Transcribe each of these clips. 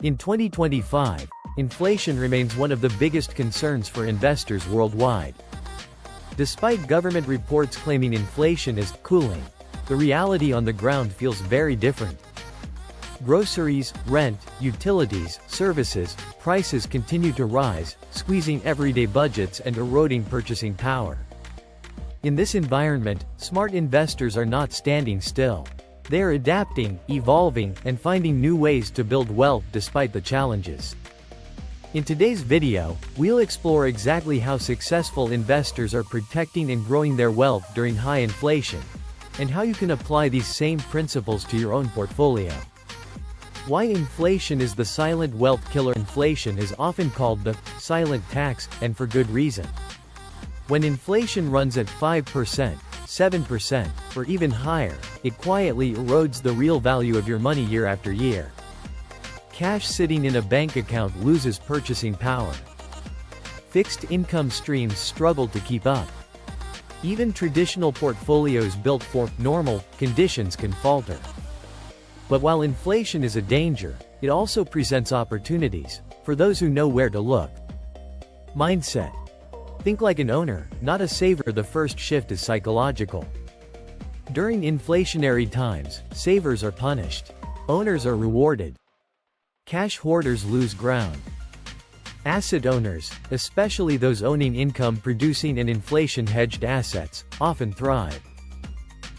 In 2025, inflation remains one of the biggest concerns for investors worldwide. Despite government reports claiming inflation is cooling, the reality on the ground feels very different. Groceries, rent, utilities, services, prices continue to rise, squeezing everyday budgets and eroding purchasing power. In this environment, smart investors are not standing still. They are adapting, evolving, and finding new ways to build wealth despite the challenges. In today's video, we'll explore exactly how successful investors are protecting and growing their wealth during high inflation, and how you can apply these same principles to your own portfolio. Why inflation is the silent wealth killer. Inflation is often called the silent tax, and for good reason. When inflation runs at 5%, 7%, or even higher, it quietly erodes the real value of your money year after year. Cash sitting in a bank account loses purchasing power. Fixed income streams struggle to keep up. Even traditional portfolios built for normal conditions can falter. But while inflation is a danger, it also presents opportunities for those who know where to look. Mindset. Think like an owner, not a saver. The first shift is psychological. During inflationary times, savers are punished. Owners are rewarded. Cash hoarders lose ground. Asset owners, especially those owning income-producing and inflation-hedged assets, often thrive.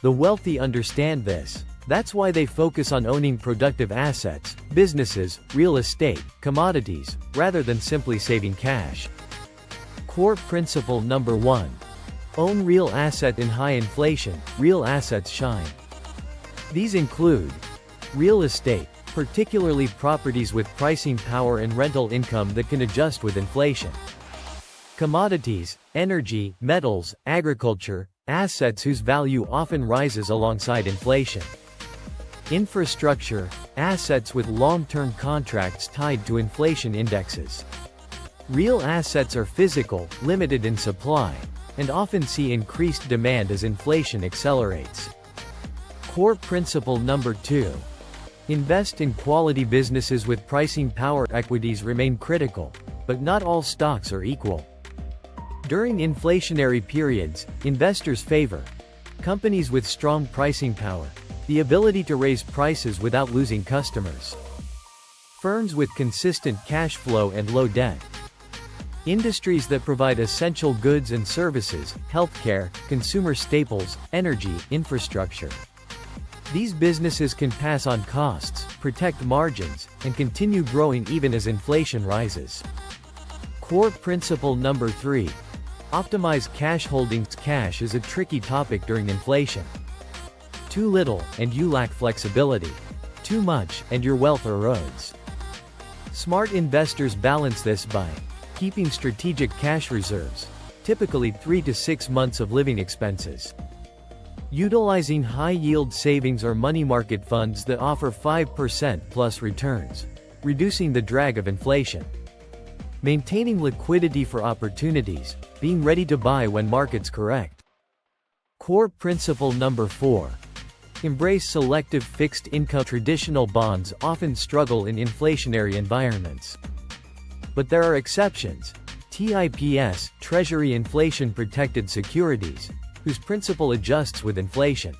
The wealthy understand this. That's why they focus on owning productive assets, businesses, real estate, commodities, rather than simply saving cash. Core principle number 1. Own real asset. In high inflation, real assets shine. These include real estate, particularly properties with pricing power and rental income that can adjust with inflation. Commodities, energy, metals, agriculture, assets whose value often rises alongside inflation. Infrastructure, assets with long-term contracts tied to inflation indexes. Real assets are physical, limited in supply, and often see increased demand as inflation accelerates. Core principle number 2. Invest in quality businesses with pricing power. Equities remain critical, but not all stocks are equal. During inflationary periods, investors favor companies with strong pricing power, the ability to raise prices without losing customers. Firms with consistent cash flow and low debt. Industries that provide essential goods and services, healthcare, consumer staples, energy, infrastructure. These businesses can pass on costs, protect margins, and continue growing even as inflation rises. Core principle number 3. Optimize cash holdings. Cash is a tricky topic during inflation. Too little, and you lack flexibility. Too much, and your wealth erodes. Smart investors balance this by keeping strategic cash reserves, typically 3 to 6 months of living expenses. Utilizing high-yield savings or money market funds that offer 5% plus returns, reducing the drag of inflation. Maintaining liquidity for opportunities, being ready to buy when markets correct. Core principle number 4. Embrace selective fixed income. Traditional bonds often struggle in inflationary environments. But there are exceptions. TIPS, Treasury inflation-protected securities, whose principal adjusts with inflation.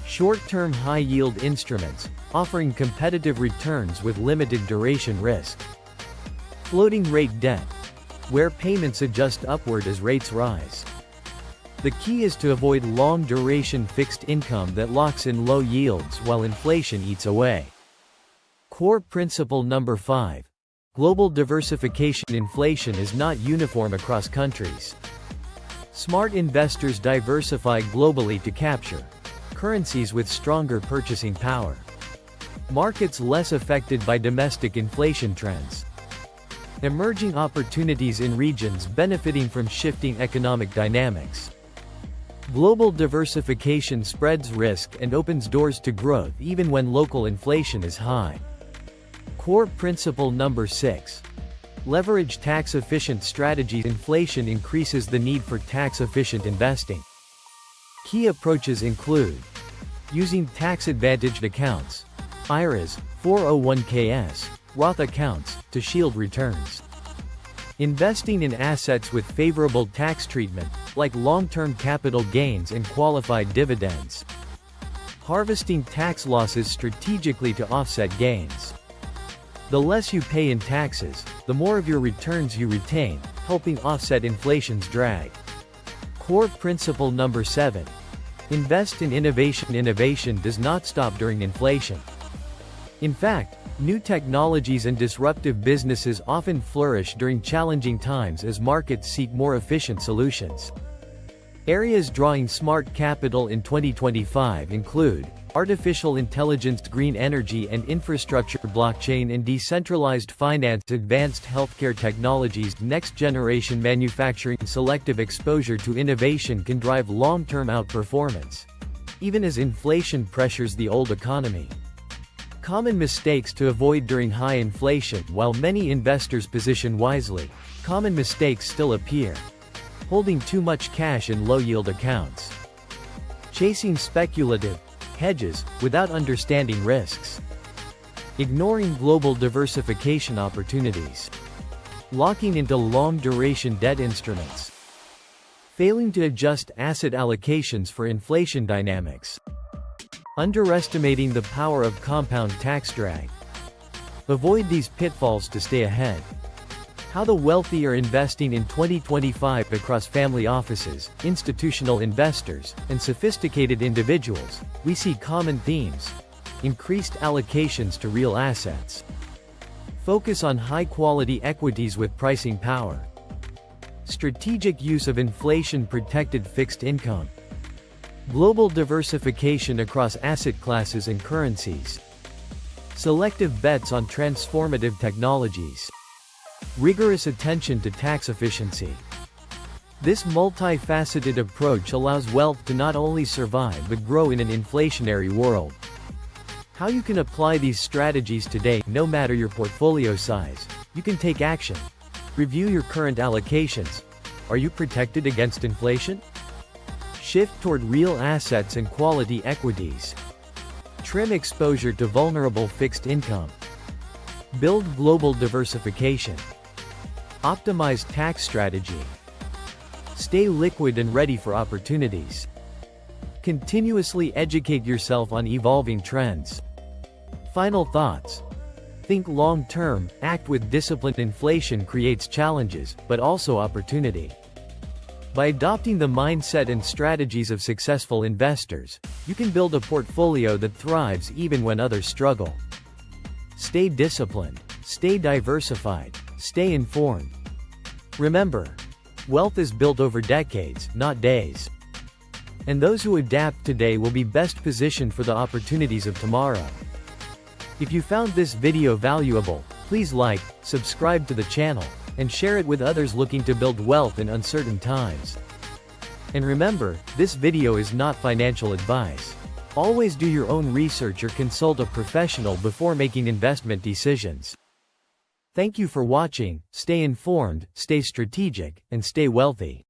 Short-term high-yield instruments, offering competitive returns with limited duration risk. Floating rate debt, where payments adjust upward as rates rise. The key is to avoid long-duration fixed income that locks in low yields while inflation eats away. Core principle number 5. Global diversification. Inflation is not uniform across countries. Smart investors diversify globally to capture currencies with stronger purchasing power. Markets less affected by domestic inflation trends. Emerging opportunities in regions benefiting from shifting economic dynamics. Global diversification spreads risk and opens doors to growth even when local inflation is high. Core principle number 6. Leverage tax-efficient strategies. Inflation increases the need for tax-efficient investing. Key approaches include using tax-advantaged accounts, IRAs, 401ks, Roth accounts, to shield returns. Investing in assets with favorable tax treatment, like long-term capital gains and qualified dividends. Harvesting tax losses strategically to offset gains. The less you pay in taxes, the more of your returns you retain, helping offset inflation's drag. Core principle number 7. Invest in innovation. Innovation does not stop during inflation. In fact, new technologies and disruptive businesses often flourish during challenging times as markets seek more efficient solutions. Areas drawing smart capital in 2025 include artificial intelligence, green energy and infrastructure, blockchain and decentralized finance, advanced healthcare technologies, next-generation manufacturing. Selective exposure to innovation can drive long-term outperformance, even as inflation pressures the old economy. Common mistakes to avoid during high inflation. While many investors position wisely, common mistakes still appear. Holding too much cash in low-yield accounts. Chasing speculative hedges without understanding risks. Ignoring global diversification opportunities. Locking into long-duration debt instruments. Failing to adjust asset allocations for inflation dynamics. Underestimating the power of compound tax drag. Avoid these pitfalls to stay ahead. How the wealthy are investing in 2025 across family offices, institutional investors, and sophisticated individuals. We see common themes. Increased allocations to real assets. Focus on high-quality equities with pricing power. Strategic use of inflation-protected fixed income. Global diversification across asset classes and currencies. Selective bets on transformative technologies. Rigorous attention to tax efficiency. This multifaceted approach allows wealth to not only survive but grow in an inflationary world. How you can apply these strategies today. No matter your portfolio size, you can take action. Review your current allocations. Are you protected against inflation? Shift toward real assets and quality equities. Trim exposure to vulnerable fixed income. Build global diversification. Optimize tax strategy. Stay liquid and ready for opportunities. Continuously educate yourself on evolving trends. Final thoughts. Think long-term, act with discipline. Inflation creates challenges, but also opportunity. By adopting the mindset and strategies of successful investors, you can build a portfolio that thrives even when others struggle. Stay disciplined, stay diversified, stay informed. Remember, wealth is built over decades, not days. And those who adapt today will be best positioned for the opportunities of tomorrow. If you found this video valuable, please like, subscribe to the channel, and share it with others looking to build wealth in uncertain times. And remember, this video is not financial advice. Always do your own research or consult a professional before making investment decisions. Thank you for watching. Stay informed, stay strategic, and stay wealthy.